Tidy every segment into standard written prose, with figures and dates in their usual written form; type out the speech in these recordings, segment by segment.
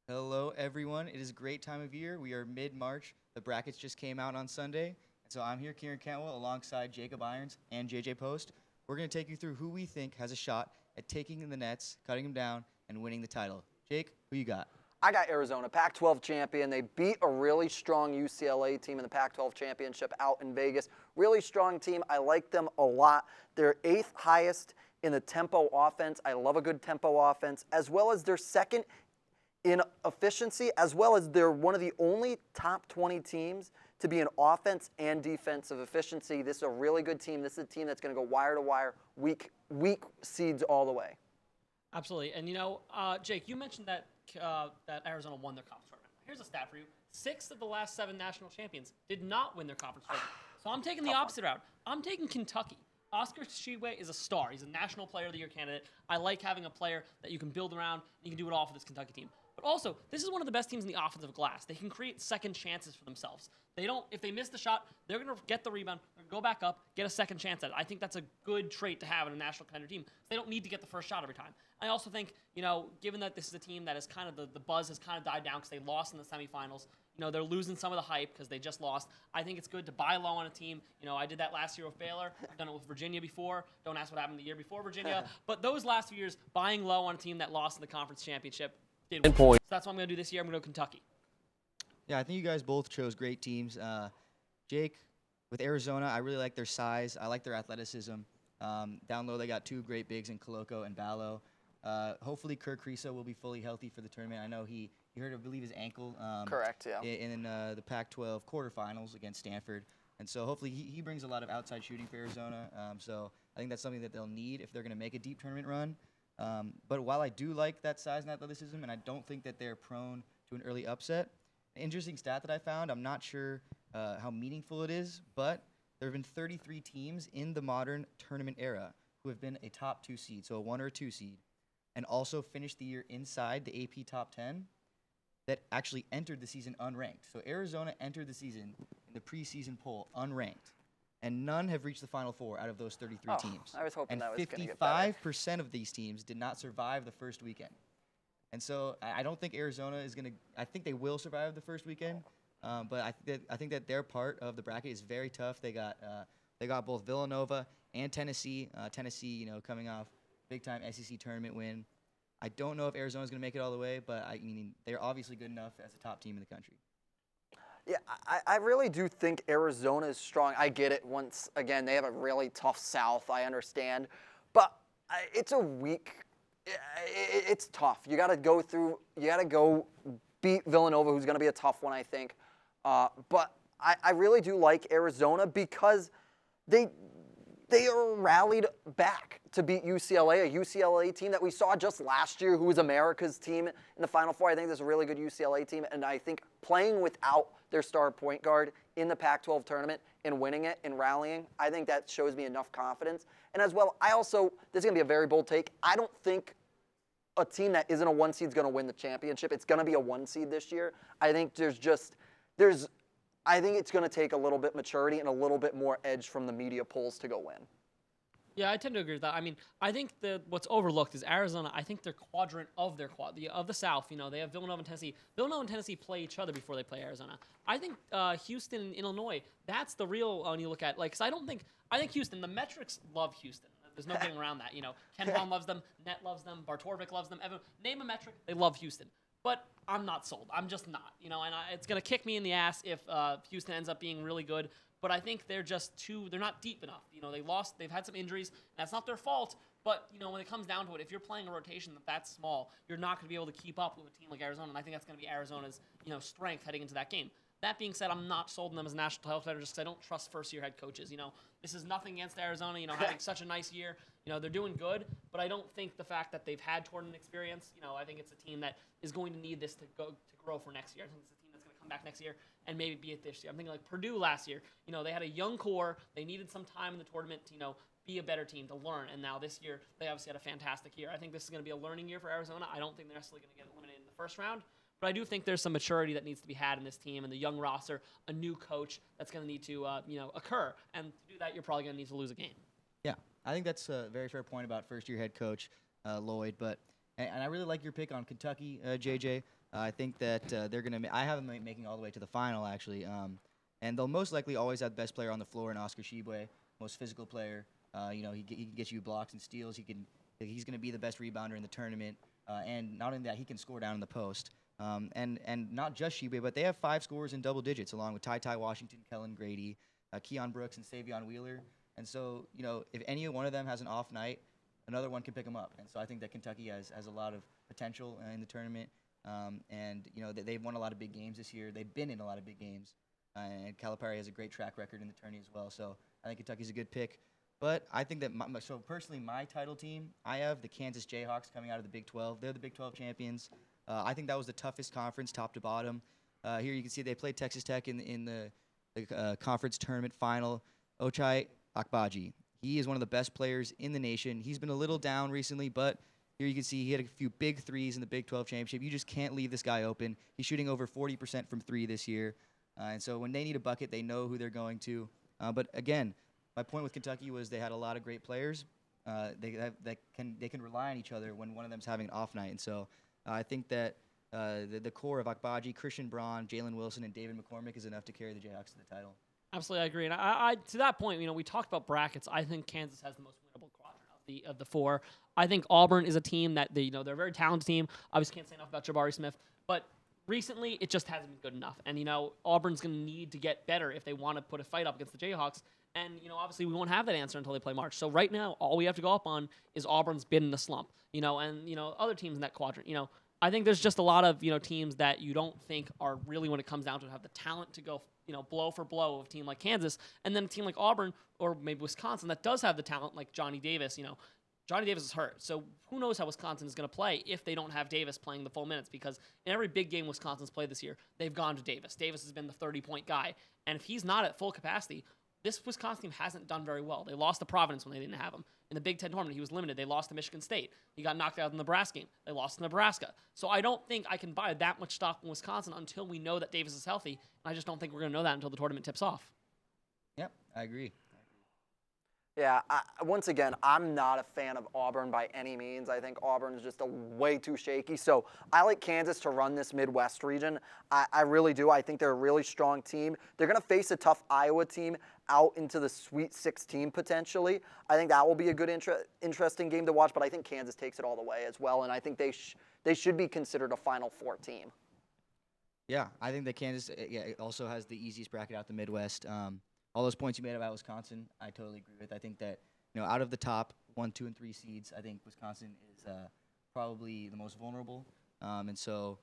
Hello, everyone. It is a great time of year. We are mid-March. The brackets just came out on Sunday. And so I'm here, Kieran Cantwell, alongside Jacob Irons and JJ Post. We're going to take you through who we think has a shot at taking in the nets, cutting them down, and winning the title. Jake, who you got? I got Arizona, Pac-12 champion. They beat a really strong UCLA team in the Pac-12 championship out in Vegas. Really strong team. I like them a lot. They're 8th highest in the tempo offense. I love a good tempo offense, as well as they're second in efficiency, as well as they're one of the only top 20 teams to be in offense and defensive efficiency. This is a really good team. This is a team that's going to go wire to wire, weak seeds all the way. Absolutely. And, Jake, you mentioned that Arizona won their conference tournament. Here's a stat for you. 6 of the last 7 national champions did not win their conference tournament. So I'm taking the opposite route. I'm taking Kentucky. Oscar Tshiebwe is a star. He's a National Player of the Year candidate. I like having a player that you can build around, and you can do it all for this Kentucky team. But also, this is one of the best teams in the offensive glass. They can create second chances for themselves. If they miss the shot, they're going to get the rebound, go back up, get a second chance at it. I think that's a good trait to have in a national contender team. They don't need to get the first shot every time. I also think, given that this is a team that is kind of the buzz has kind of died down because they lost in the semifinals, they're losing some of the hype because they just lost. I think it's good to buy low on a team. I did that last year with Baylor. I've done it with Virginia before. Don't ask what happened the year before Virginia. But those last few years, buying low on a team that lost in the conference championship did win. So that's what I'm going to do this year. I'm going to go Kentucky. Yeah, I think you guys both chose great teams. Jake, with Arizona, I really like their size. I like their athleticism. Down low, they got 2 great bigs in Koloko and Ballo. Hopefully, Kirk Kriisa will be fully healthy for the tournament. I know he hurt, I believe, his ankle. Correct, yeah. In the Pac-12 quarterfinals against Stanford. And so hopefully he brings a lot of outside shooting for Arizona. So I think that's something that they'll need if they're going to make a deep tournament run. But while I do like that size and athleticism, and I don't think that they're prone to an early upset, an interesting stat that I found, I'm not sure how meaningful it is, but there have been 33 teams in the modern tournament era who have been a top 2 seed, so a 1 or a 2 seed, and also finished the year inside the AP top 10 that actually entered the season unranked. So Arizona entered the season in the preseason poll unranked, and none have reached the Final Four out of those 33 teams. I was hoping and that was going to get better. 55% of these teams did not survive the first weekend. And so I don't think Arizona is going to – I think they will survive the first weekend, but I think that their part of the bracket is very tough. They got both Villanova and Tennessee. Tennessee, coming off big-time SEC tournament win. I don't know if Arizona's going to make it all the way, but they're obviously good enough as a top team in the country. Yeah, I really do think Arizona is strong. I get it. Once again, they have a really tough South. I understand, but it's a weak. It's tough. You got to go through. You got to go beat Villanova, who's going to be a tough one, I think. But I really do like Arizona because they are rallied back to beat UCLA, a UCLA team that we saw just last year, who was America's team in the Final Four. I think there's a really good UCLA team, and I think playing without their star point guard in the Pac-12 tournament and winning it and rallying, I think that shows me enough confidence. And as well, this is going to be a very bold take, I don't think a team that isn't a 1 seed is going to win the championship. It's going to be a 1 seed this year. I think I think it's going to take a little bit maturity and a little bit more edge from the media polls to go win. Yeah, I tend to agree with that. I mean, I think what's overlooked is Arizona. I think their quadrant of the South. They have Villanova and Tennessee. Villanova and Tennessee play each other before they play Arizona. I think Houston and Illinois. That's the real when you look at because I think Houston. The metrics love Houston. There's no getting around that. Ken Pom loves them. Net loves them. Bartorvik loves them. Name a metric, they love Houston. But I'm not sold. I'm just not. And it's going to kick me in the ass if Houston ends up being really good. But I think they're they're not deep enough. They've had some injuries. That's not their fault. But, when it comes down to it, if you're playing a rotation that's small, you're not going to be able to keep up with a team like Arizona. And I think that's going to be Arizona's, strength heading into that game. That being said, I'm not sold on them as a national title contender just because I don't trust first-year head coaches. This is nothing against Arizona, having such a nice year. They're doing good, but I don't think the fact that they've had tournament experience, I think it's a team that is going to need this to grow for next year. I think it's a team that's going to come back next year and maybe be it this year. I'm thinking like Purdue last year. They had a young core. They needed some time in the tournament to, be a better team to learn. And now this year, they obviously had a fantastic year. I think this is going to be a learning year for Arizona. I don't think they're necessarily going to get eliminated in the first round. But I do think there's some maturity that needs to be had in this team and the young roster, a new coach that's going to need to, occur. And to do that, you're probably going to need to lose a game. Yeah, I think that's a very fair point about first-year head coach Lloyd. And I really like your pick on Kentucky, JJ. I think that they're going to. I have them making all the way to the final, actually. And they'll most likely always have the best player on the floor in Oscar Shibwe, most physical player. He can get you blocks and steals. He's going to be the best rebounder in the tournament. And not only that, he can score down in the post. And not just Shibwe, but they have 5 scorers in double digits, along with Ty Washington, Kellen Grady, Keon Brooks, and Savion Wheeler. And so, if any one of them has an off night, another one can pick them up. And so I think that Kentucky has a lot of potential in the tournament. They've won a lot of big games this year. They've been in a lot of big games. And Calipari has a great track record in the tourney as well. So I think Kentucky's a good pick. But I think that, personally, my title team, I have the Kansas Jayhawks coming out of the Big 12. They're the Big 12 champions. I think that was the toughest conference, top to bottom. Here you can see they played Texas Tech in the conference tournament final. Ochai Akbaji. He is one of the best players in the nation. He's been a little down recently, but here you can see he had a few big threes in the Big 12 championship. You just can't leave this guy open. He's shooting over 40% from 3 this year. And so when they need a bucket, they know who they're going to. But again, my point with Kentucky was they had a lot of great players. They can rely on each other when one of them's having an off night. And so I think that the core of Akbaji, Christian Braun, Jalen Wilson, and David McCormick is enough to carry the Jayhawks to the title. Absolutely, I agree. And I to that point, we talked about brackets. I think Kansas has the most winnable quadrant of the 4. I think Auburn is a team that they're a very talented team. Obviously, can't say enough about Jabari Smith, but recently it just hasn't been good enough. And Auburn's going to need to get better if they want to put a fight up against the Jayhawks. And obviously we won't have that answer until they play March. So right now, all we have to go up on is Auburn's been in the slump. And other teams in that quadrant. I think there's just a lot of teams that you don't think are really, when it comes down to it, have the talent to go blow for blow of a team like Kansas, and then a team like Auburn or maybe Wisconsin that does have the talent like Johnny Davis. Johnny Davis is hurt, so who knows how Wisconsin is going to play if they don't have Davis playing the full minutes, because in every big game Wisconsin's played this year, they've gone to Davis. Davis has been the 30-point guy, and if he's not at full capacity, this Wisconsin team hasn't done very well. They lost to Providence when they didn't have him. In the Big Ten tournament, he was limited. They lost to Michigan State. He got knocked out in the Nebraska game. They lost to Nebraska. So I don't think I can buy that much stock in Wisconsin until we know that Davis is healthy, and I just don't think we're going to know that until the tournament tips off. Yep, I agree. Yeah, once again, I'm not a fan of Auburn by any means. I think Auburn is just way too shaky. So I like Kansas to run this Midwest region. I really do. I think they're a really strong team. They're going to face a tough Iowa team out into the Sweet 16 potentially. I think that will be a good, interesting game to watch, but I think Kansas takes it all the way as well, and I think they should be considered a Final Four team. Yeah, I think that Kansas also has the easiest bracket out the Midwest. All those points you made about Wisconsin, I totally agree with. I think that out of the top 1, 2, and 3 seeds, I think Wisconsin is probably the most vulnerable. And so,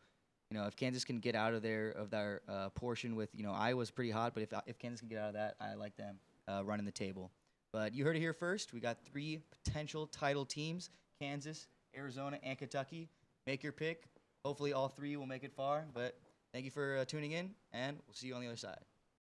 if Kansas can get out of their portion with Iowa's pretty hot, but if Kansas can get out of that, I like them running the table. But you heard it here first. We got 3 potential title teams: Kansas, Arizona, and Kentucky. Make your pick. Hopefully, all 3 will make it far. But thank you for tuning in, and we'll see you on the other side.